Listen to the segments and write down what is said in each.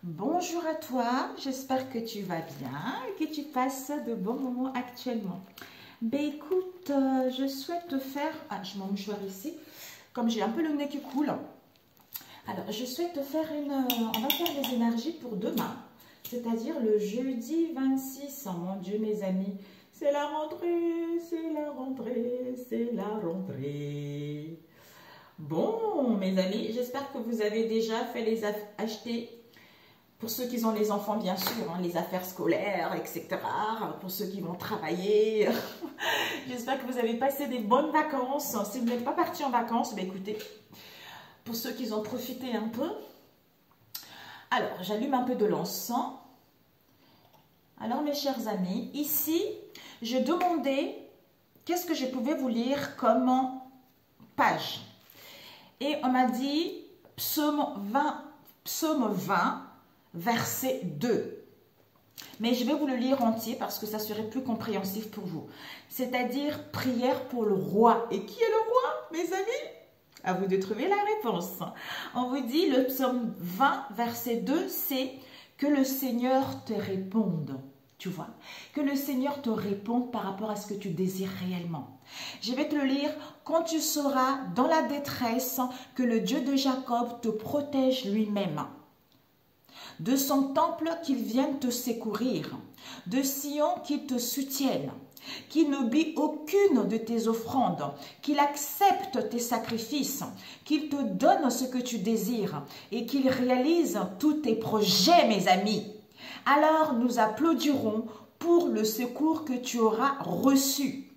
Bonjour à toi, j'espère que tu vas bien et que tu passes de bons moments actuellement. Ben écoute, je souhaite te faire... Ah, je m'en mouchoir ici, comme j'ai un peu le nez qui coule. Alors, je souhaite te faire une... On va faire les énergies pour demain, c'est-à-dire le jeudi 26. Oh, mon Dieu, mes amis, c'est la rentrée, c'est la rentrée, c'est la rentrée. Bon, mes amis, j'espère que vous avez déjà fait les acheter. Pour ceux qui ont les enfants, bien sûr, hein, les affaires scolaires, etc. Pour ceux qui vont travailler. J'espère que vous avez passé des bonnes vacances. Si vous n'êtes pas parti en vacances, ben écoutez, pour ceux qui ont profité un peu. Alors, j'allume un peu de l'encens. Alors, mes chers amis, ici, je demandais qu'est-ce que je pouvais vous lire comme page. Et on m'a dit psaume 20, verset 2. Mais je vais vous le lire entier parce que ça serait plus compréhensif pour vous. C'est-à-dire prière pour le roi. Et qui est le roi, mes amis? À vous de trouver la réponse. On vous dit le psaume 20, verset 2, c'est que le Seigneur te réponde. Tu vois, que le Seigneur te réponde par rapport à ce que tu désires réellement. Je vais te le lire. Quand tu seras dans la détresse, que le Dieu de Jacob te protège lui-même. De son temple qu'il vienne te secourir, de Sion qu'il te soutienne, qu'il n'oublie aucune de tes offrandes, qu'il accepte tes sacrifices, qu'il te donne ce que tu désires et qu'il réalise tous tes projets, mes amis. Alors nous applaudirons pour le secours que tu auras reçu.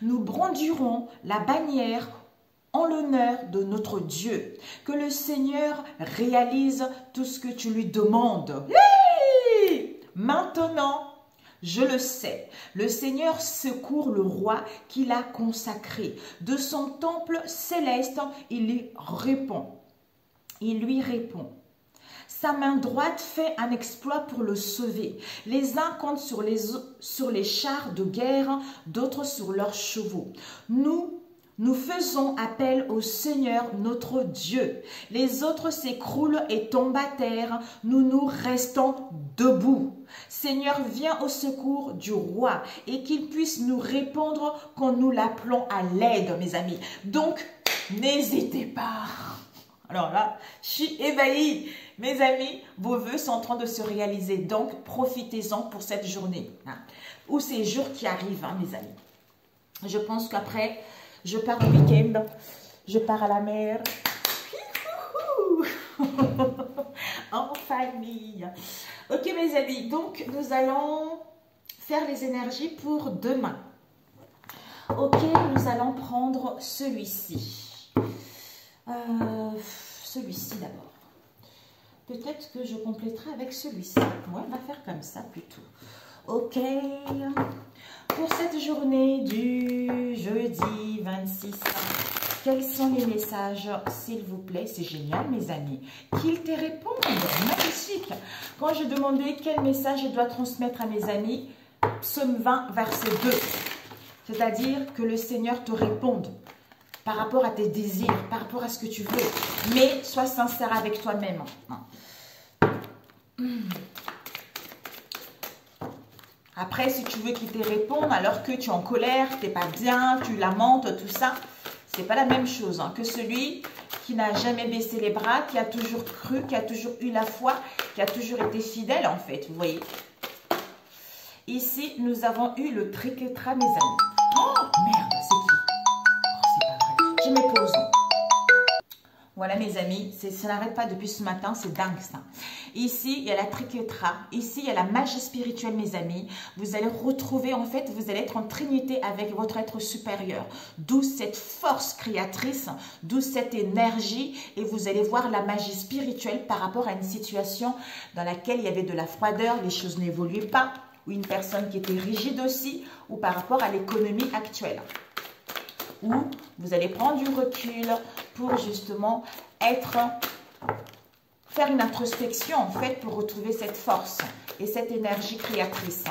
Nous brandirons la bannière en l'honneur de notre Dieu, que le Seigneur réalise tout ce que tu lui demandes. Oui! Maintenant, je le sais, le Seigneur secourt le roi qu'il a consacré. De son temple céleste, il lui répond. Sa main droite fait un exploit pour le sauver. Les uns comptent sur les chars de guerre, d'autres sur leurs chevaux. Nous faisons appel au Seigneur notre Dieu. Les autres s'écroulent et tombent à terre. Nous restons debout. Seigneur, viens au secours du roi et qu'il puisse nous répondre quand nous l'appelons à l'aide, mes amis. Donc, n'hésitez pas. Alors là, je suis ébahie. Mes amis, vos vœux sont en train de se réaliser. Donc, profitez-en pour cette journée. Ou ces jours qui arrivent, mes amis. Je pense qu'après... je pars au week-end, je pars à la mer, en famille. Ok mes amis, donc nous allons faire les énergies pour demain. Ok, nous allons prendre celui-ci. Celui-ci d'abord. Peut-être que je compléterai avec celui-ci. Ouais, on va faire comme ça plutôt. Ok. Pour cette journée du jeudi 26, quels sont les messages, s'il vous plaît? C'est génial, mes amis. Qu'ils te répondent. Magnifique. Quand je demandais quel message je dois transmettre à mes amis, psaume 20, verset 2. C'est-à-dire que le Seigneur te réponde par rapport à tes désirs, par rapport à ce que tu veux. Mais sois sincère avec toi-même. Après, si tu veux qu'il te réponde alors que tu es en colère, tu n'es pas bien, tu lamentes, tout ça, c'est pas la même chose que celui qui n'a jamais baissé les bras, qui a toujours cru, qui a toujours eu la foi, qui a toujours été fidèle en fait, vous voyez. Ici, nous avons eu le triquetra, mes amis. Oh, merde, c'est qui? Oh, c'est pas vrai. Je me pose. Voilà mes amis, ça n'arrête pas depuis ce matin, c'est dingue ça. Ici, il y a la triquetra, ici, il y a la magie spirituelle mes amis. Vous allez retrouver, en fait, vous allez être en trinité avec votre être supérieur. D'où cette force créatrice, d'où cette énergie. Et vous allez voir la magie spirituelle par rapport à une situation dans laquelle il y avait de la froideur, les choses n'évoluaient pas. Ou une personne qui était rigide aussi, ou par rapport à l'économie actuelle. Où vous allez prendre du recul pour justement faire une introspection en fait pour retrouver cette force et cette énergie créatrice.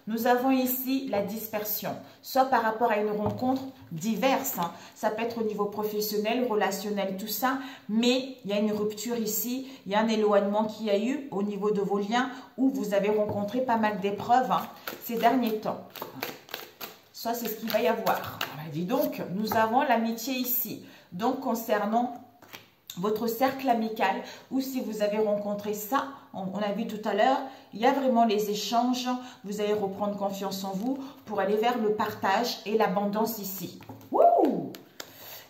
Nous avons ici la dispersion, soit par rapport à une rencontre diverse. Hein. Ça peut être au niveau professionnel, relationnel, tout ça. Mais il y a une rupture ici, il y a un éloignement qu'il y a eu au niveau de vos liens où vous avez rencontré pas mal d'épreuves hein, ces derniers temps. Ça, c'est ce qu'il va y avoir. Dis donc, nous avons l'amitié ici. Donc, concernant votre cercle amical ou si vous avez rencontré ça, on a vu tout à l'heure, il y a vraiment les échanges, vous allez reprendre confiance en vous pour aller vers le partage et l'abondance ici. Wouh!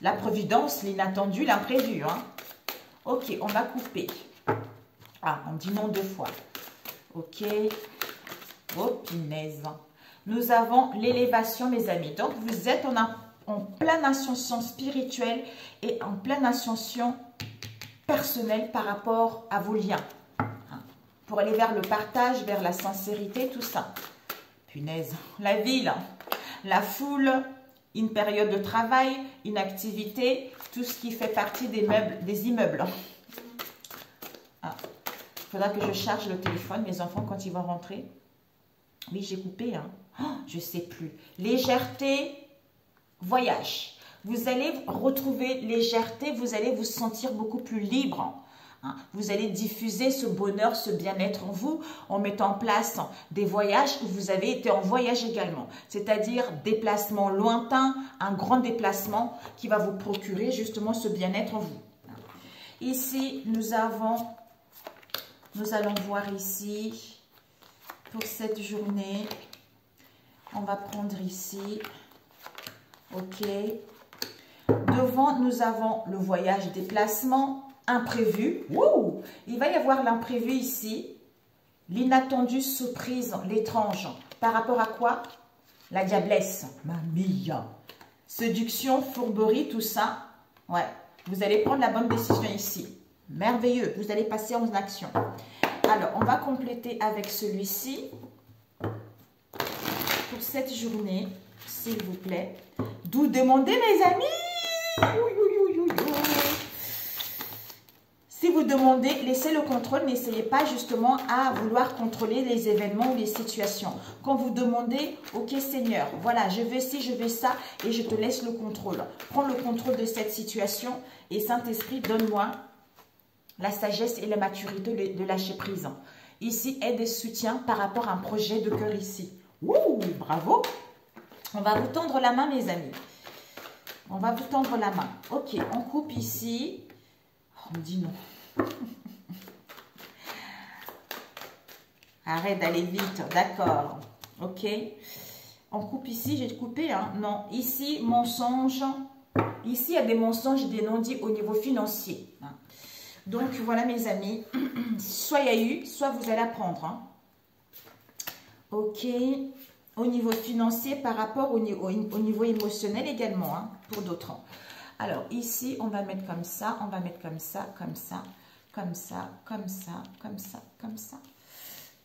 La providence, l'inattendu, l'imprévu. Hein? Ok, on va couper. Ah, on dit non 2 fois. Ok. Oh, punaise. Nous avons l'élévation, mes amis. Donc, vous êtes en pleine ascension spirituelle et en pleine ascension personnelle par rapport à vos liens. Hein, pour aller vers le partage, vers la sincérité, tout ça. Punaise. La ville, la foule, une période de travail, une activité, tout ce qui fait partie des immeubles. Ah. Il faudra que je charge le téléphone, mes enfants, quand ils vont rentrer. Oui, j'ai coupé. Hein. Oh, je ne sais plus. Légèreté, voyage. Vous allez retrouver légèreté, vous allez vous sentir beaucoup plus libre. Hein. Vous allez diffuser ce bonheur, ce bien-être en vous en mettant en place des voyages. Vous avez été en voyage également, c'est-à-dire déplacement lointain, un grand déplacement qui va vous procurer justement ce bien-être en vous. Ici, nous allons voir ici, pour cette journée, on va prendre ici, ok. Devant, nous avons le voyage, déplacement, imprévu. Wouh! Il va y avoir l'imprévu ici, l'inattendu, surprise, l'étrange. Par rapport à quoi? La diablesse, mamia. Séduction, fourberie, tout ça. Ouais, vous allez prendre la bonne décision ici. Merveilleux, vous allez passer en action. Alors, on va compléter avec celui-ci. Pour cette journée, s'il vous plaît. D'où demander, mes amis? Si vous demandez, laissez le contrôle, n'essayez pas justement à vouloir contrôler les événements ou les situations. Quand vous demandez, ok Seigneur, voilà, je veux ci, je veux ça, et je te laisse le contrôle. Prends le contrôle de cette situation et Saint-Esprit, donne-moi la sagesse et la maturité de lâcher prise. Ici, aide et soutien par rapport à un projet de cœur ici. Ouh, bravo! On va vous tendre la main, mes amis. On va vous tendre la main. Ok, on coupe ici. Oh, on me dit non. Arrête d'aller vite, d'accord. Ok. On coupe ici, j'ai coupé, hein. Non, ici, mensonge. Ici, il y a des mensonges, des non-dits au niveau financier. Hein. Donc, voilà, mes amis. Soit il y a eu, soit vous allez apprendre. Hein. Ok. Au niveau financier, par rapport au niveau émotionnel également, hein, pour d'autres. Alors, ici, on va mettre comme ça, on va mettre comme ça, comme ça, comme ça, comme ça, comme ça, comme ça,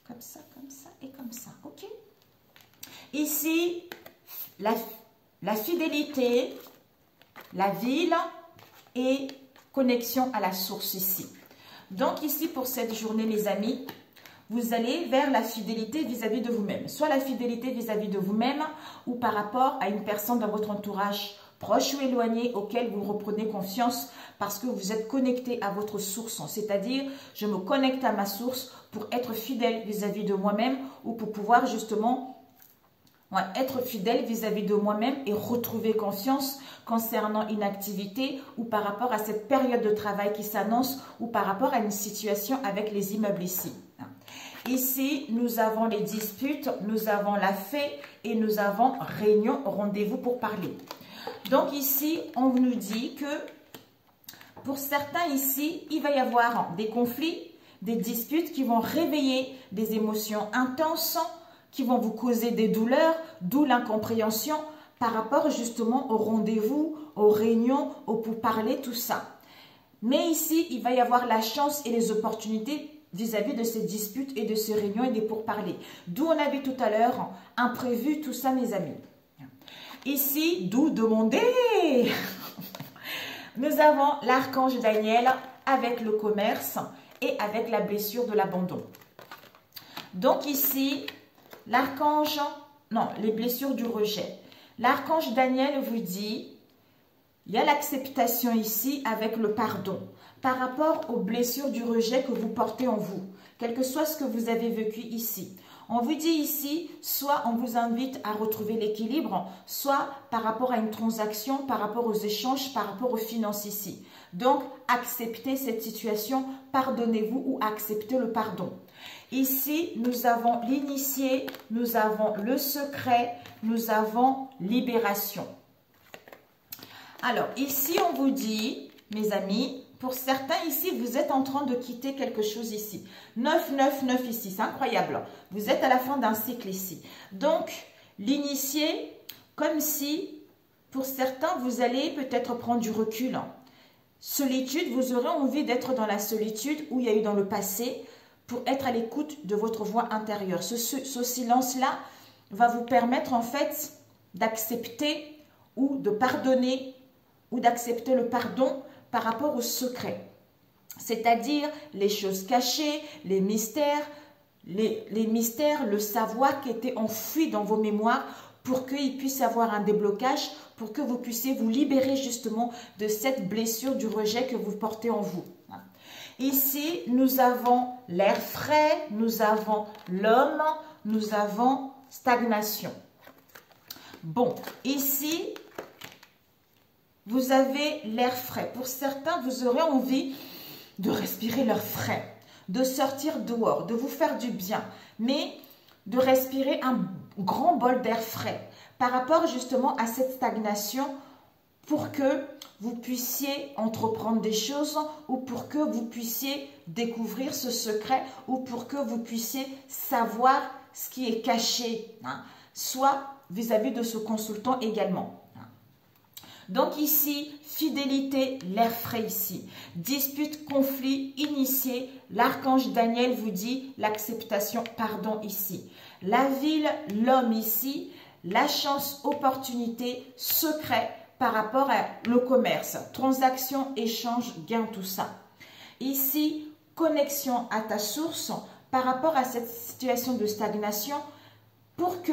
comme ça, comme ça et comme ça. Ok. Ici, la fidélité, la ville et connexion à la source ici. Donc, ici, pour cette journée, les amis, vous allez vers la fidélité vis-à-vis de vous-même. Soit la fidélité vis-à-vis de vous-même ou par rapport à une personne dans votre entourage proche ou éloigné auquel vous reprenez confiance parce que vous êtes connecté à votre source. C'est-à-dire, je me connecte à ma source pour être fidèle vis-à-vis de moi-même ou pour pouvoir justement être fidèle vis-à-vis de moi-même et retrouver confiance concernant une activité ou par rapport à cette période de travail qui s'annonce ou par rapport à une situation avec les immeubles ici. Ici, nous avons les disputes, nous avons la fée et nous avons réunion, rendez-vous pour parler. Donc ici, on nous dit que pour certains ici, il va y avoir des conflits, des disputes qui vont réveiller des émotions intenses, qui vont vous causer des douleurs, d'où l'incompréhension par rapport justement au rendez-vous, aux réunions, au pourparler, tout ça. Mais ici, il va y avoir la chance et les opportunités vis-à-vis de ces disputes et de ces réunions et des pourparlers. D'où on a vu tout à l'heure, imprévu, tout ça, mes amis. Ici, d'où demander. Nous avons l'archange Daniel avec le commerce et avec la blessure de l'abandon. Donc ici, l'archange, non, les blessures du rejet. L'archange Daniel vous dit, il y a l'acceptation ici avec le pardon par rapport aux blessures du rejet que vous portez en vous, quel que soit ce que vous avez vécu ici. On vous dit ici, soit on vous invite à retrouver l'équilibre, soit par rapport à une transaction, par rapport aux échanges, par rapport aux finances ici. Donc, acceptez cette situation, pardonnez-vous ou acceptez le pardon. Ici, nous avons l'initié, nous avons le secret, nous avons libération. Alors, ici, on vous dit, mes amis, pour certains ici, vous êtes en train de quitter quelque chose ici. 9, 9, 9 ici, c'est incroyable. Vous êtes à la fin d'un cycle ici. Donc, l'initié, comme si, pour certains, vous allez peut-être prendre du recul. Solitude, vous aurez envie d'être dans la solitude où il y a eu dans le passé pour être à l'écoute de votre voix intérieure. Ce silence-là va vous permettre en fait d'accepter ou de pardonner ou d'accepter le pardon par rapport au secret. C'est-à-dire les choses cachées, les mystères, le savoir qui était enfoui dans vos mémoires pour qu'il puisse y avoir un déblocage, pour que vous puissiez vous libérer justement de cette blessure du rejet que vous portez en vous. Ici, nous avons l'air frais, nous avons l'homme, nous avons stagnation. Bon, ici, vous avez l'air frais. Pour certains, vous aurez envie de respirer l'air frais, de sortir dehors, de vous faire du bien, mais de respirer un grand bol d'air frais par rapport justement à cette stagnation pour que vous puissiez entreprendre des choses ou pour que vous puissiez découvrir ce secret ou pour que vous puissiez savoir ce qui est caché, soit vis-à-vis de ce consultant également. Donc ici, fidélité, l'air frais ici. Dispute, conflit, initié. L'archange Daniel vous dit l'acceptation, pardon ici. La ville, l'homme ici. La chance, opportunité, secret par rapport à le commerce. Transaction, échange, gain, tout ça. Ici, connexion à ta source par rapport à cette situation de stagnation pour que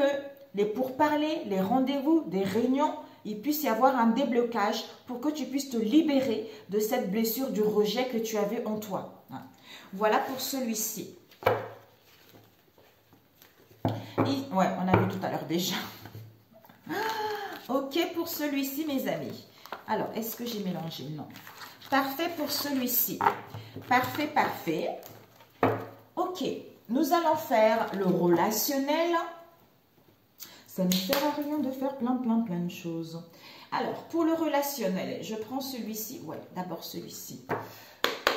les pourparlers, les rendez-vous, des réunions, il puisse y avoir un déblocage pour que tu puisses te libérer de cette blessure du rejet que tu avais en toi. Voilà pour celui-ci. Ouais, on a vu tout à l'heure déjà. Ok pour celui-ci, mes amis. Alors, est-ce que j'ai mélangé? Non. Parfait pour celui-ci. Parfait, parfait. Ok, nous allons faire le relationnel. Ça ne sert à rien de faire plein de choses. Alors, pour le relationnel, je prends celui-ci. Ouais, d'abord celui-ci.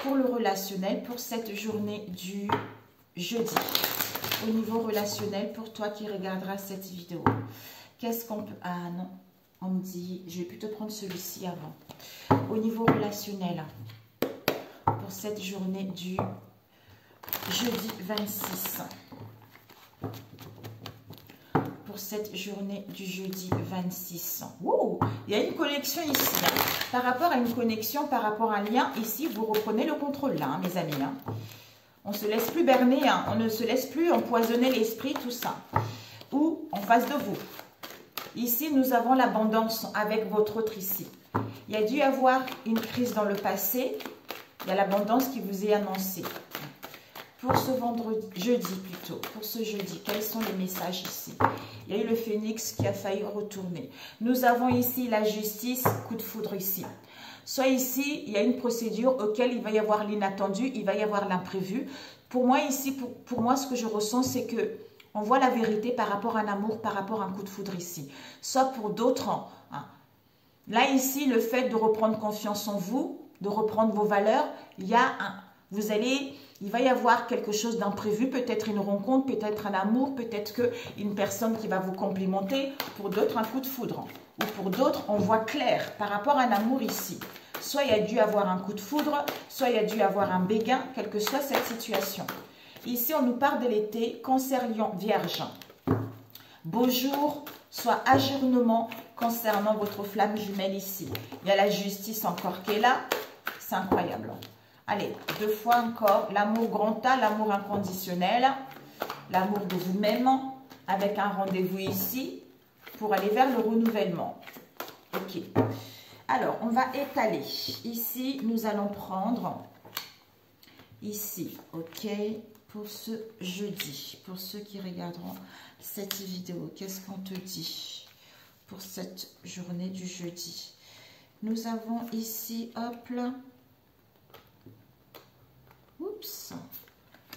Pour le relationnel, pour cette journée du jeudi. Au niveau relationnel, pour toi qui regarderas cette vidéo. Qu'est-ce qu'on peut... Ah non, on me dit... Je vais plutôt prendre celui-ci avant. Au niveau relationnel, pour cette journée du jeudi 26. Pour cette journée du jeudi 26. Wow, il y a une connexion ici. Par rapport à une connexion, par rapport à un lien, ici, vous reprenez le contrôle là, mes amis. On ne se laisse plus berner, on ne se laisse plus empoisonner l'esprit, tout ça. Ou en face de vous. Ici, nous avons l'abondance avec votre autre ici. Il y a dû y avoir une crise dans le passé. Il y a l'abondance qui vous est annoncée. Pour ce jeudi plutôt, pour ce jeudi, quels sont les messages ici? Il y a eu le phénix qui a failli retourner. Nous avons ici la justice, coup de foudre ici. Soit ici, il y a une procédure auquel il va y avoir l'inattendu, il va y avoir l'imprévu. Pour moi ici, pour moi, ce que je ressens, c'est que on voit la vérité par rapport à un amour, par rapport à un coup de foudre ici. Soit pour d'autres, là ici, le fait de reprendre confiance en vous, de reprendre vos valeurs, il va y avoir quelque chose d'imprévu, peut-être une rencontre, peut-être un amour, peut-être une personne qui va vous complimenter. Pour d'autres, un coup de foudre. Ou pour d'autres, on voit clair par rapport à un amour ici. Soit il y a dû avoir un coup de foudre, soit il y a dû avoir un béguin, quelle que soit cette situation. Ici, on nous parle de l'été, Cancer, Lion, Vierge. Beau jour, soit ajournement concernant votre flamme jumelle ici. Il y a la justice encore qui est là. C'est incroyable. Allez, 2 fois encore. L'amour grand A, l'amour inconditionnel. L'amour de vous-même. avec un rendez-vous ici pour aller vers le renouvellement. Ok. Alors, on va étaler. Ici, nous allons prendre ici, ok, pour ce jeudi. Pour ceux qui regarderont cette vidéo, qu'est-ce qu'on te dit pour cette journée du jeudi? Nous avons ici, hop là, oups,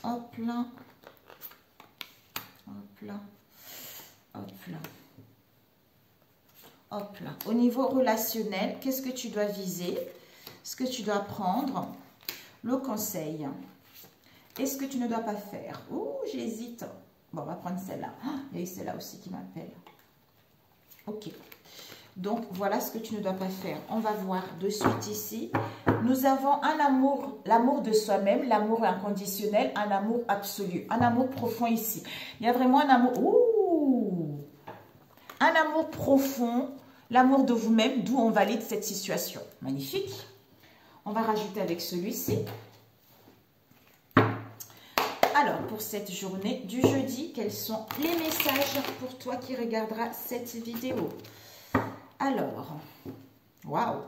hop là, hop là, hop là, hop là. Au niveau relationnel, qu'est-ce que tu dois viser? Ce que tu dois prendre, le conseil. Et ce que tu ne dois pas faire. Ouh, j'hésite. Bon, on va prendre celle-là. Il y a eu celle-là aussi qui m'appelle. Ok. Donc, voilà ce que tu ne dois pas faire. On va voir de suite ici. Nous avons un amour, l'amour de soi-même, l'amour inconditionnel, un amour absolu, un amour profond ici. Il y a vraiment un amour, un amour profond, l'amour de vous-même, d'où on valide cette situation. Magnifique. On va rajouter avec celui-ci. Alors, pour cette journée du jeudi, quels sont les messages pour toi qui regarderas cette vidéo? Alors, waouh!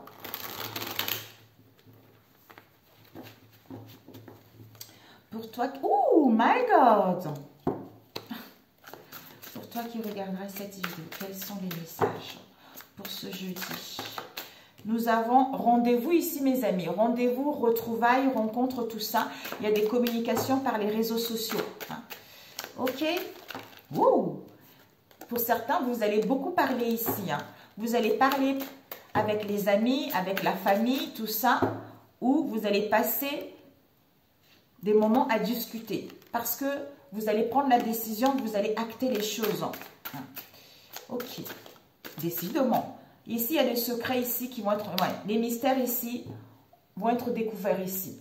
Pour toi, oh my God! Pour toi qui regarderas cette vidéo, quels sont les messages pour ce jeudi? Nous avons rendez-vous ici, mes amis. Rendez-vous, retrouvailles, rencontres, tout ça. Il y a des communications par les réseaux sociaux. Hein. Ok? Ouh. Pour certains, vous allez beaucoup parler ici. Hein. Vous allez parler avec les amis, avec la famille, tout ça. Ou vous allez passer des moments à discuter. Parce que vous allez prendre la décision, vous allez acter les choses. Hein. Ok. Décidément. Ici, il y a des secrets ici qui vont être... Ouais, les mystères ici vont être découverts ici.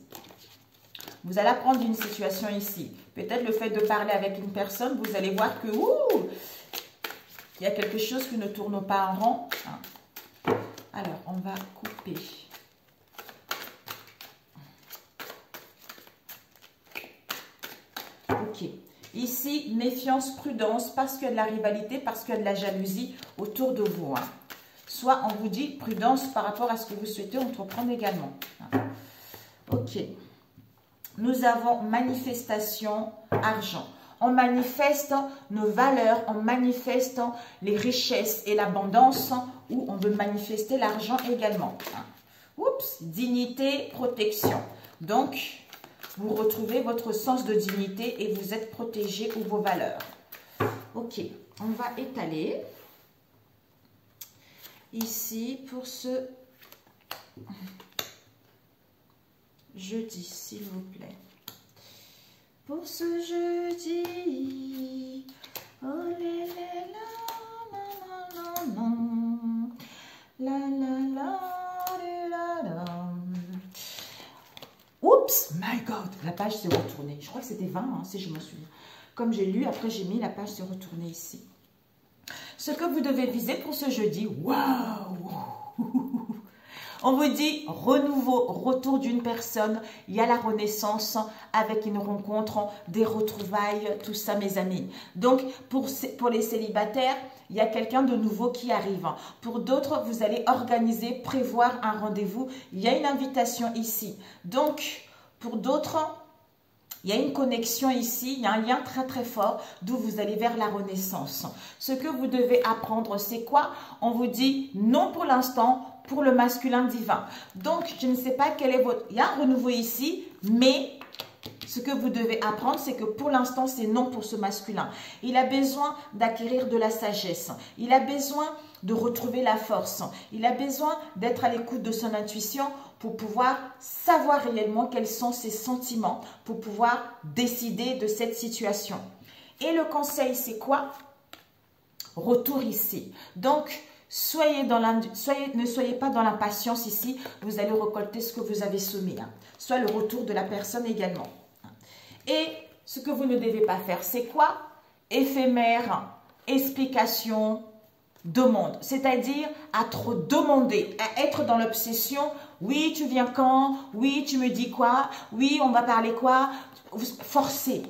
Vous allez apprendre une situation ici. Peut-être le fait de parler avec une personne, vous allez voir que... Ouh, il y a quelque chose qui ne tourne pas en rond. Hein. Alors, on va couper. Ok. Ici, méfiance, prudence, parce qu'il y a de la rivalité, parce qu'il y a de la jalousie autour de vous. Hein. Soit on vous dit prudence par rapport à ce que vous souhaitez entreprendre également. Ok. Nous avons manifestation, argent. On manifeste nos valeurs, on manifeste les richesses et l'abondance, ou on veut manifester l'argent également. Oups, dignité, protection. Donc, vous retrouvez votre sens de dignité et vous êtes protégé ou vos valeurs. Ok, on va étaler. Ici, pour ce jeudi, s'il vous plaît. Pour ce jeudi, oh là là, la. Oups, my God, la page s'est retournée. Je crois que c'était 20, hein, si je me souviens. Comme j'ai lu, après j'ai mis, la page s'est retournée ici. Ce que vous devez viser pour ce jeudi, waouh! On vous dit renouveau, retour d'une personne, il y a la renaissance avec une rencontre, des retrouvailles, tout ça mes amis. Donc pour les célibataires, il y a quelqu'un de nouveau qui arrive. Pour d'autres, vous allez organiser, prévoir un rendez-vous, il y a une invitation ici. Donc pour d'autres, il y a une connexion ici, il y a un lien très très fort d'où vous allez vers la renaissance. Ce que vous devez apprendre, c'est quoi? On vous dit non pour l'instant, pour le masculin divin. Donc, je ne sais pas quel est votre... Il y a un renouveau ici, mais ce que vous devez apprendre, c'est que pour l'instant, c'est non pour ce masculin. Il a besoin d'acquérir de la sagesse. Il a besoin de retrouver la force. Il a besoin d'être à l'écoute de son intuition pour pouvoir savoir réellement quels sont ses sentiments, pour pouvoir décider de cette situation. Et le conseil, c'est quoi? Retour ici. Donc, ne soyez pas dans l'impatience ici, vous allez récolter ce que vous avez semé. Hein. Soit le retour de la personne également. Et ce que vous ne devez pas faire, c'est quoi? Éphémère, explication, demande. C'est-à-dire à trop demander, à être dans l'obsession. Oui, tu viens quand? Oui, tu me dis quoi? Oui, on va parler quoi? Forcer.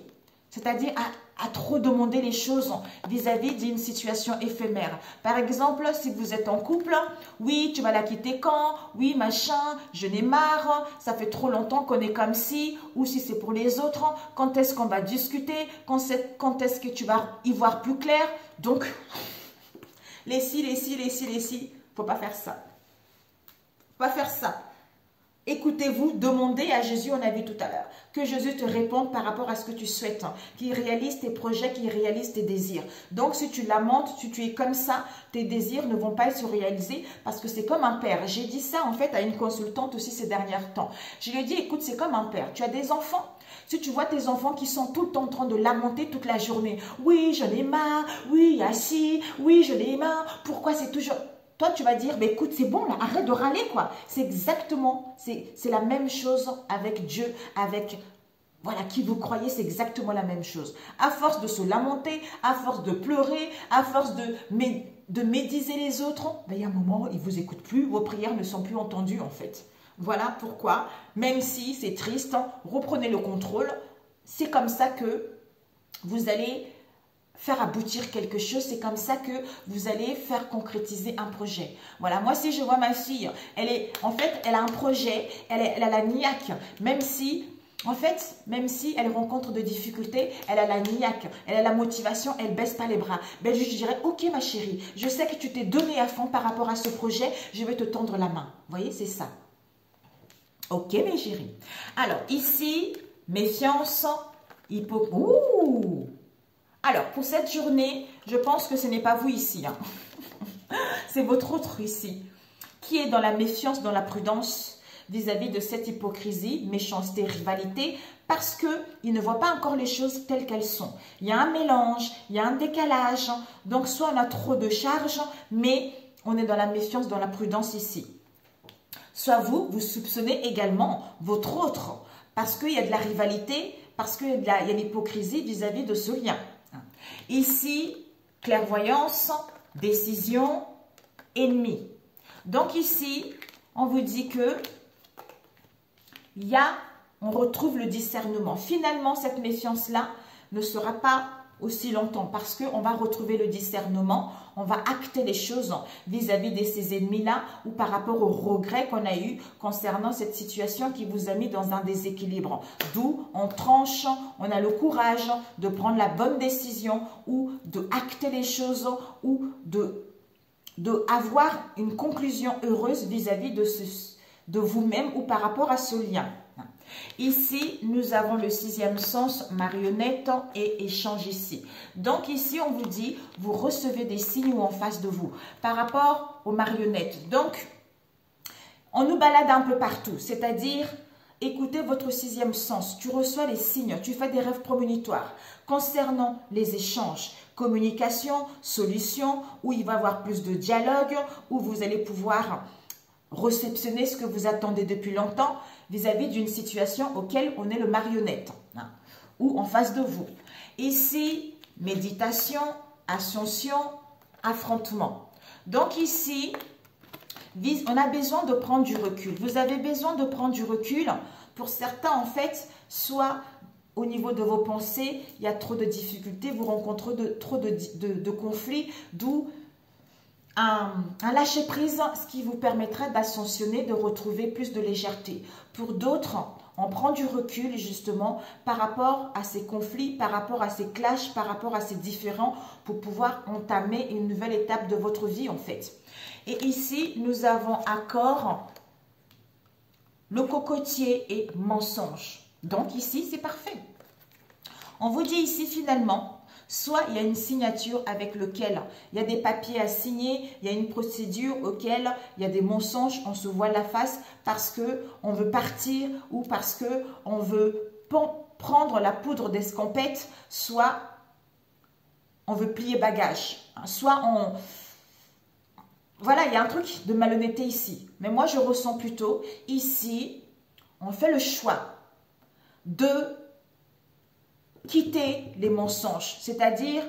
C'est-à-dire à à trop demander les choses vis-à-vis d'une situation éphémère. Par exemple, si vous êtes en couple, oui, tu vas la quitter quand? Oui, machin, je n'ai marre, ça fait trop longtemps qu'on est comme ci, ou si c'est pour les autres, quand est-ce qu'on va discuter, quand est-ce que tu vas y voir plus clair? Donc, les si, faut pas faire ça. Faut pas faire ça. Écoutez-vous, demandez à Jésus, on a vu tout à l'heure, que Jésus te réponde par rapport à ce que tu souhaites, qu'il réalise tes projets, qu'il réalise tes désirs. Donc, si tu lamentes, si tu es comme ça, tes désirs ne vont pas se réaliser parce que c'est comme un père. J'ai dit ça en fait à une consultante aussi ces derniers temps. Je lui ai dit, écoute, c'est comme un père. Tu as des enfants. Si tu vois tes enfants qui sont tout le temps en train de lamenter toute la journée. Oui, j'en ai marre. Oui, il y a ci. Oui, j'en ai marre. Pourquoi c'est toujours... Toi, tu vas dire, mais écoute, c'est bon, là, arrête de râler, quoi. C'est exactement, c'est la même chose avec Dieu, avec, voilà, qui vous croyez, c'est exactement la même chose. À force de se lamenter, à force de pleurer, à force de médiser les autres, ben, il y a un moment, ils ne vous écoutent plus, vos prières ne sont plus entendues, en fait. Voilà pourquoi, même si c'est triste, reprenez le contrôle. C'est comme ça que vous allez faire aboutir quelque chose, c'est comme ça que vous allez faire concrétiser un projet. Voilà, moi si je vois ma fille, en fait, elle a un projet, elle a la niaque, même si elle rencontre des difficultés, elle a la niaque, elle a la motivation, elle baisse pas les bras. Ben, je dirais, ok ma chérie, je sais que tu t'es donné à fond par rapport à ce projet, je vais te tendre la main. Vous voyez, c'est ça. Ok mes chéris. Alors ici, méfiance, Ouh! Alors, pour cette journée, je pense que ce n'est pas vous ici. Hein. C'est votre autre ici, qui est dans la méfiance, dans la prudence vis-à-vis de cette hypocrisie, méchanceté, rivalité, parce qu'il ne voit pas encore les choses telles qu'elles sont. Il y a un mélange, il y a un décalage. Donc, soit on a trop de charges, mais on est dans la méfiance, dans la prudence ici. Soit vous soupçonnez également votre autre, parce qu'il y a de la rivalité, parce qu'il y a l'hypocrisie vis-à-vis de ce lien. Ici, clairvoyance, décision, ennemi. Donc ici, on vous dit que on retrouve le discernement. Finalement, cette méfiance-là ne sera pas aussi longtemps parce qu'on va retrouver le discernement, on va acter les choses vis-à-vis de ces ennemis-là ou par rapport au regret qu'on a eu concernant cette situation qui vous a mis dans un déséquilibre. D'où on tranche, on a le courage de prendre la bonne décision ou de acter les choses ou de avoir une conclusion heureuse vis-à-vis de vous-même ou par rapport à ce lien. Ici, nous avons le 6e sens, marionnette et échange ici. Donc ici, on vous dit, vous recevez des signes en face de vous par rapport aux marionnettes. Donc, on nous balade un peu partout, c'est-à-dire, écoutez votre 6e sens, tu reçois les signes, tu fais des rêves prémonitoires concernant les échanges, communication, solution, où il va y avoir plus de dialogue, où vous allez pouvoir réceptionner ce que vous attendez depuis longtemps vis-à-vis d'une situation auquel on est le marionnette ou en face de vous. Ici, méditation, ascension, affrontement. Donc ici, on a besoin de prendre du recul. Vous avez besoin de prendre du recul. Pour certains, en fait, soit au niveau de vos pensées, il y a trop de difficultés, vous rencontrez trop de conflits, d'où un lâcher-prise, ce qui vous permettra d'ascensionner, de retrouver plus de légèreté. Pour d'autres, on prend du recul justement par rapport à ces conflits, par rapport à ces clashs, par rapport à ces différends pour pouvoir entamer une nouvelle étape de votre vie en fait. Et ici, nous avons accord, le cocotier et mensonge. Donc ici, c'est parfait. On vous dit ici finalement, soit il y a une signature avec laquelle il y a des papiers à signer, il y a une procédure auquel il y a des mensonges, on se voit la face parce qu'on veut partir ou parce qu'on veut prendre la poudre d'escampette, soit on veut plier bagage, soit on... Voilà, il y a un truc de malhonnêteté ici. Mais moi, je ressens plutôt, ici, on fait le choix de quitter les mensonges. C'est-à-dire,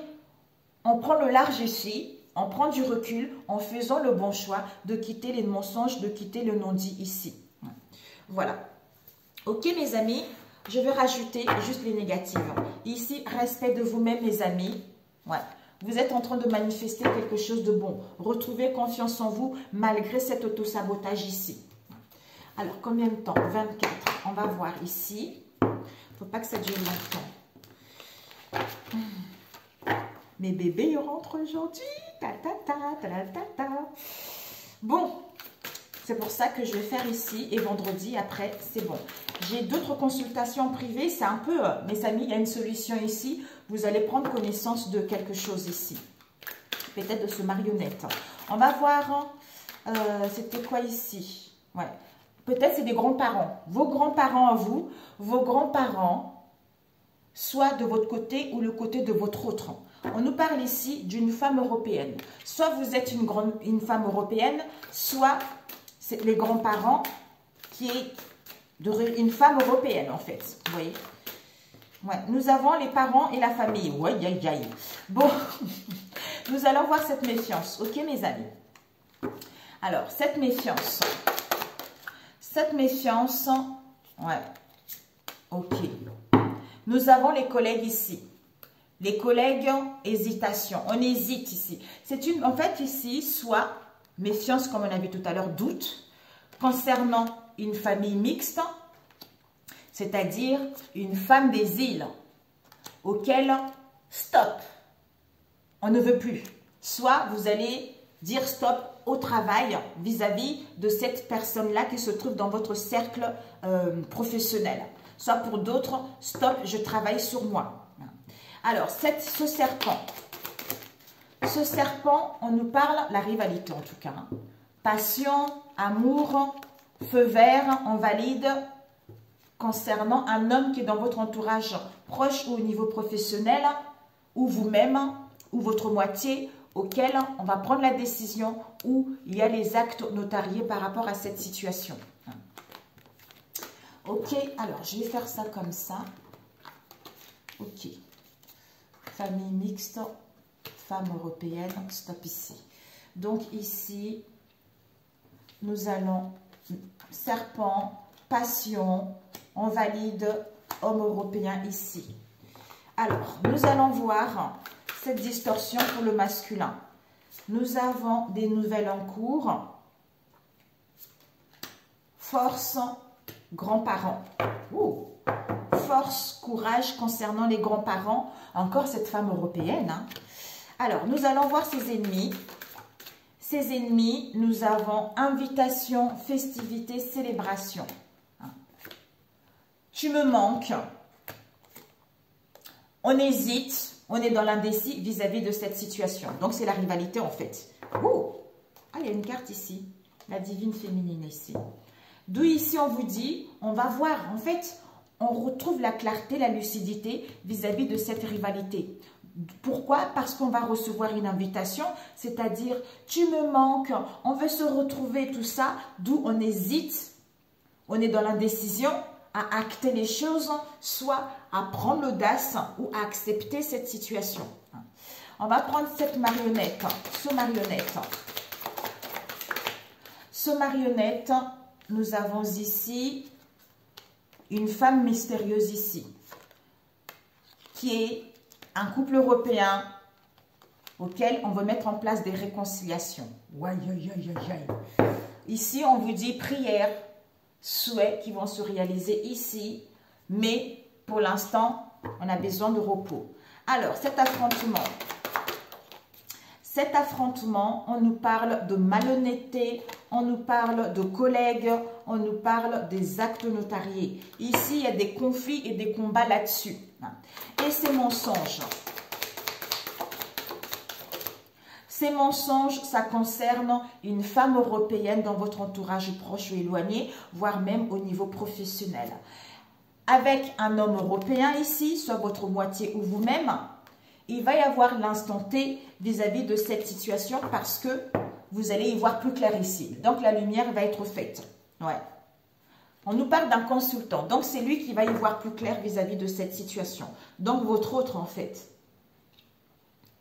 on prend le large ici, on prend du recul en faisant le bon choix de quitter les mensonges, de quitter le non-dit ici. Voilà. Ok, mes amis, Je vais rajouter juste les négatives. Ici, respect de vous-même, mes amis. Ouais. Vous êtes en train de manifester quelque chose de bon. Retrouvez confiance en vous malgré cet autosabotage ici. Alors, combien de temps? 24. On va voir ici. Il ne faut pas que ça dure longtemps. Mes bébés, ils rentrent aujourd'hui. Bon, c'est pour ça que je vais faire ici. Et vendredi, après, c'est bon. J'ai d'autres consultations privées. C'est un peu, mes amis, il y a une solution ici. Vous allez prendre connaissance de quelque chose ici. Peut-être de ce marionnette. On va voir, c'était quoi ici? Ouais. Peut-être c'est des grands-parents. Vos grands-parents à vous, vos grands-parents, soit de votre côté ou le côté de votre autre. On nous parle ici d'une femme européenne. Soit vous êtes une femme européenne, soit c'est les grands-parents qui est une femme européenne en fait. Vous voyez? Ouais. Nous avons les parents et la famille. Ouais, aïe, aïe. Bon, nous allons voir cette méfiance. Ok, mes amis? Alors, cette méfiance, ouais, ok. Nous avons les collègues ici. Les collègues, hésitation. On hésite ici. En fait, ici, soit méfiance, comme on a vu tout à l'heure, doute, concernant une famille mixte, c'est-à-dire une femme des îles, auquel, stop, on ne veut plus. Soit vous allez dire stop au travail vis-à-vis de cette personne-là qui se trouve dans votre cercle professionnel. Soit pour d'autres, stop, je travaille sur moi. Alors, ce serpent, on nous parle, la rivalité en tout cas. Hein. Passion, amour, feu vert, on valide concernant un homme qui est dans votre entourage proche ou au niveau professionnel, ou vous-même, ou votre moitié, auquel on va prendre la décision où il y a les actes notariés par rapport à cette situation. Ok, alors je vais faire ça comme ça. Ok. Famille mixte, femme européenne, stop ici. Donc ici, nous allons serpent, passion, on valide homme européen ici. Alors, nous allons voir cette distorsion pour le masculin. Nous avons des nouvelles en cours. Force, grands-parents. Force, courage concernant les grands-parents. Encore cette femme européenne. Hein. Alors, nous allons voir ses ennemis. Ses ennemis, nous avons invitation, festivité, célébration. Tu me manques. On hésite. On est dans l'indécis vis-à-vis de cette situation. Donc, c'est la rivalité en fait. Ah, il y a une carte ici. La divine féminine ici. D'où ici, on vous dit, on va voir. En fait, on retrouve la clarté, la lucidité vis-à-vis de cette rivalité. Pourquoi? Parce qu'on va recevoir une invitation, c'est-à-dire, tu me manques, on veut se retrouver, tout ça. D'où on hésite. On est dans l'indécision à acter les choses, soit à prendre l'audace ou à accepter cette situation. On va prendre cette marionnette, ce marionnette, nous avons ici une femme mystérieuse ici, qui est un couple européen auquel on veut mettre en place des réconciliations. Ici, on vous dit prière, souhaits qui vont se réaliser ici, mais pour l'instant, on a besoin de repos. Alors, cet affrontement, on nous parle de malhonnêteté, on nous parle de collègues, on nous parle des actes notariés. Ici, il y a des conflits et des combats là-dessus. Et ces mensonges. Ces mensonges, ça concerne une femme européenne dans votre entourage proche ou éloigné, voire même au niveau professionnel. Avec un homme européen ici, soit votre moitié ou vous-même, il va y avoir l'instant T vis-à-vis de cette situation parce que vous allez y voir plus clair ici. Donc, la lumière va être faite. Ouais. On nous parle d'un consultant. Donc, c'est lui qui va y voir plus clair vis-à-vis de cette situation. Donc, votre autre, en fait.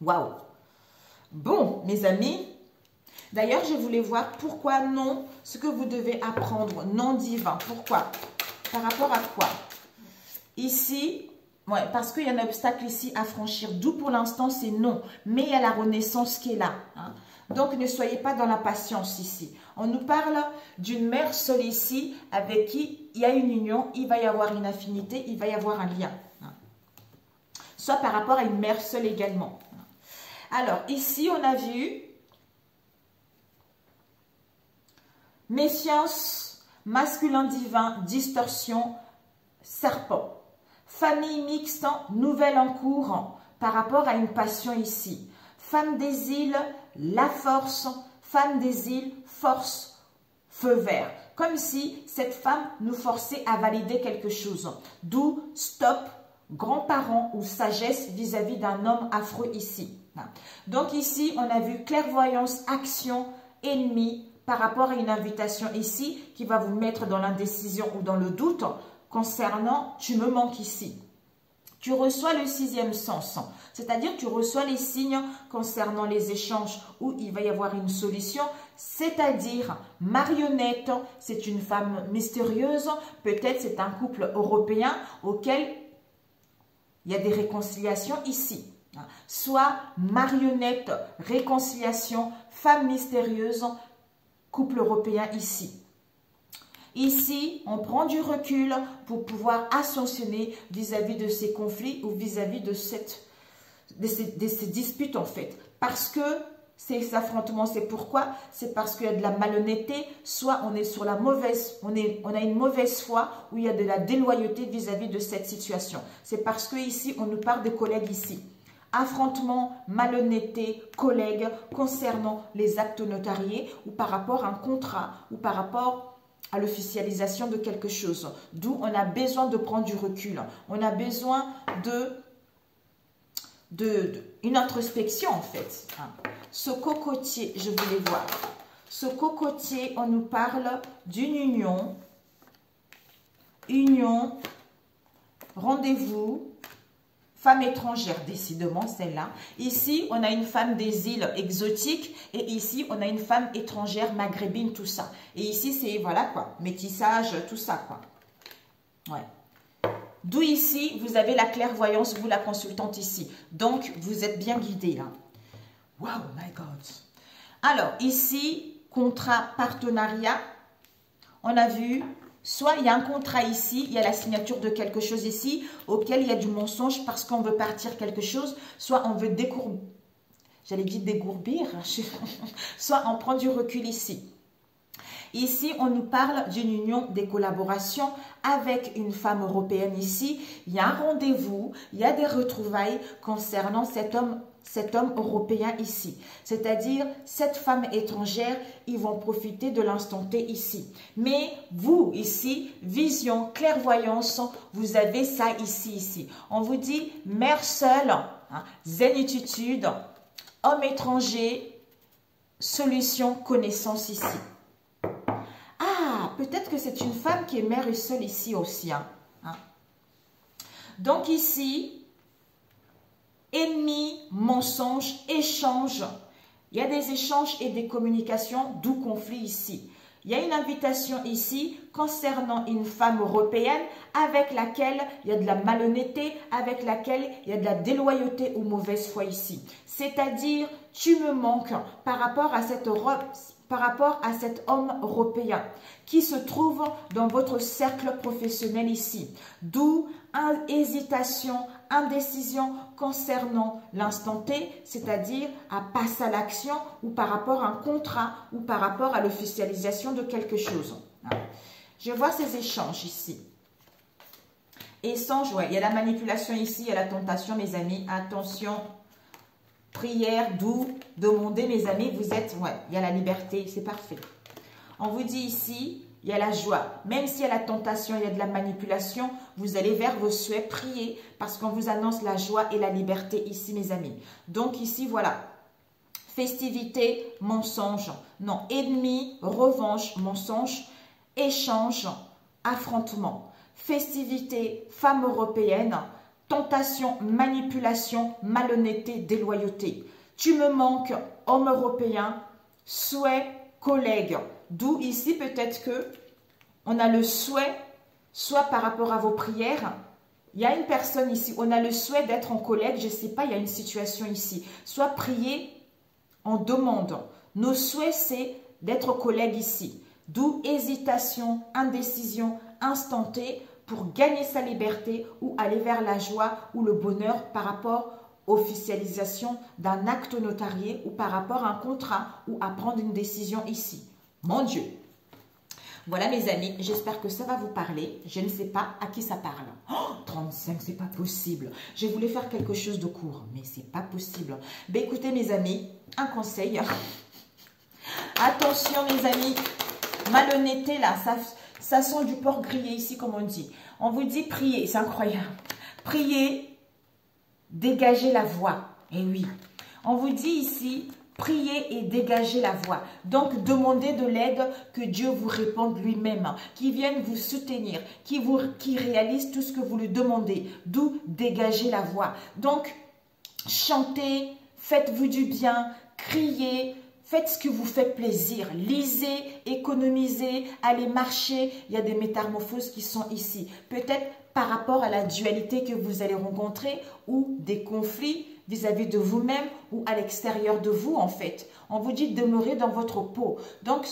Waouh! Bon, mes amis, d'ailleurs, je voulais voir pourquoi non, ce que vous devez apprendre, non divin. Pourquoi? Par rapport à quoi? Ici, ouais, parce qu'il y a un obstacle ici à franchir. D'où pour l'instant, c'est non. Mais il y a la renaissance qui est là. Hein. Donc, ne soyez pas dans la patience ici. On nous parle d'une mère seule ici avec qui il y a une union, il va y avoir une affinité, il va y avoir un lien. Hein. Soit par rapport à une mère seule également. Alors, ici, on a vu méfiance, masculin divin, distorsion, serpent. Famille mixte, nouvelle en cours par rapport à une passion ici. Femme des îles, la force. Femme des îles, force, feu vert. Comme si cette femme nous forçait à valider quelque chose. D'où stop, grands-parents ou sagesse vis-à-vis d'un homme affreux ici. Donc ici, on a vu clairvoyance, action, ennemi par rapport à une invitation ici qui va vous mettre dans l'indécision ou dans le doute concernant « tu me manques ici ». Tu reçois le sixième sens, c'est-à-dire tu reçois les signes concernant les échanges où il va y avoir une solution, c'est-à-dire marionnette, c'est une femme mystérieuse, peut-être c'est un couple européen auquel il y a des réconciliations ici. Soit marionnette, réconciliation, femme mystérieuse, couple européen ici. Ici, on prend du recul pour pouvoir ascensionner vis-à-vis de ces conflits ou vis-à-vis de ces disputes en fait. Parce que ces affrontements, c'est pourquoi? C'est parce qu'il y a de la malhonnêteté, soit on est sur la mauvaise, on a une mauvaise foi ou il y a de la déloyauté vis-à-vis de cette situation. C'est parce que ici, on nous parle de collègues ici. Affrontement, malhonnêteté, collègues concernant les actes notariés ou par rapport à un contrat ou par rapport à l'officialisation de quelque chose. D'où on a besoin de prendre du recul. On a besoin une introspection en fait. Ce cocotier, je voulais voir. Ce cocotier, on nous parle d'une union, rendez-vous, femme étrangère, décidément celle-là. Ici, on a une femme des îles exotiques et ici, on a une femme étrangère, maghrébine, tout ça. Et ici, c'est, voilà quoi, métissage, tout ça quoi. Ouais. D'où ici, vous avez la clairvoyance, vous la consultante ici. Donc, vous êtes bien guidé là. Wow, my God. Alors, ici, contrat, partenariat, on a vu... Soit il y a un contrat ici, il y a la signature de quelque chose ici, auquel il y a du mensonge parce qu'on veut partir quelque chose, soit on veut décourbir, j'allais dire dégourdir, soit on prend du recul ici. Ici, on nous parle d'une union, des collaborations avec une femme européenne ici. Il y a un rendez-vous, il y a des retrouvailles concernant cet homme européen ici. C'est-à-dire, cette femme étrangère, ils vont profiter de l'instant T ici. Mais vous, ici, vision, clairvoyance, vous avez ça ici. On vous dit, mère seule, hein, zénitude, homme étranger, solution, connaissance ici. Ah, peut-être que c'est une femme qui est mère et seule ici aussi. Hein. Donc ici, ennemi, mensonge, échange. Il y a des échanges et des communications, d'où conflit ici. Il y a une invitation ici concernant une femme européenne avec laquelle il y a de la malhonnêteté, avec laquelle il y a de la déloyauté ou mauvaise foi ici. C'est-à-dire, tu me manques par rapport à cet homme européen qui se trouve dans votre cercle professionnel ici. D'où hésitation, indécision concernant l'instant T, c'est-à-dire à passer à l'action ou par rapport à un contrat ou par rapport à l'officialisation de quelque chose. Je vois ces échanges ici. Échange, ouais, il y a la manipulation ici, il y a la tentation, mes amis. Attention, prière, d'où demander, mes amis, vous êtes, ouais, il y a la liberté, c'est parfait. On vous dit ici, il y a la joie. Même s'il y a la tentation, il y a de la manipulation, vous allez vers vos souhaits, prier, parce qu'on vous annonce la joie et la liberté ici, mes amis. Donc ici, voilà. Festivité, mensonge. Non, ennemi, revanche, mensonge, échange, affrontement. Festivité, femme européenne, tentation, manipulation, malhonnêteté, déloyauté. Tu me manques, homme européen, souhait, collègue. D'où ici peut-être que on a le souhait, soit par rapport à vos prières, Il y a une personne ici, on a le souhait d'être en collègue, je ne sais pas, il y a une situation ici. Soit prier en demandant. Nos souhaits, c'est d'être collègue ici. D'où hésitation, indécision, instanté pour gagner sa liberté ou aller vers la joie ou le bonheur par rapport officialisation d'un acte notarié ou par rapport à un contrat ou à prendre une décision ici. Mon Dieu! Voilà mes amis, j'espère que ça va vous parler. Je ne sais pas à qui ça parle. Oh, 35, c'est pas possible. Je voulais faire quelque chose de court, mais c'est pas possible. Ben écoutez mes amis, un conseil. Attention mes amis, malhonnêteté là, ça sent du porc grillé ici comme on dit. On vous dit prier, c'est incroyable. Priez, dégagez la voix. Eh oui, on vous dit ici, priez et dégagez la voix. Donc, demandez de l'aide, que Dieu vous réponde lui-même, qu'il vienne vous soutenir, qu'il réalise tout ce que vous lui demandez. D'où dégager la voix. Donc, chantez, faites-vous du bien, criez, faites ce qui vous fait plaisir. Lisez, économisez, allez marcher. Il y a des métamorphoses qui sont ici. Peut-être par rapport à la dualité que vous allez rencontrer ou des conflits vis-à-vis de vous-même ou à l'extérieur de vous en fait. On vous dit de demeurer dans votre peau. Donc,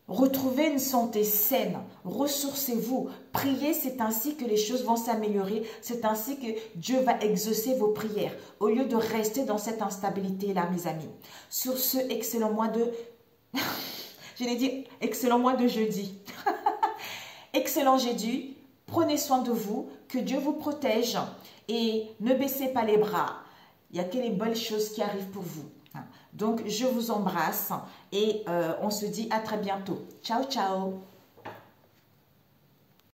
retrouvez une santé saine, ressourcez-vous, priez, c'est ainsi que les choses vont s'améliorer, c'est ainsi que Dieu va exaucer vos prières, au lieu de rester dans cette instabilité-là, mes amis. Sur ce excellent mois de... je l'ai dit, excellent mois de jeudi. Excellent jeudi, prenez soin de vous, que Dieu vous protège et ne baissez pas les bras. Il y a que les belles choses qui arrivent pour vous. Donc, je vous embrasse et on se dit à très bientôt. Ciao, ciao!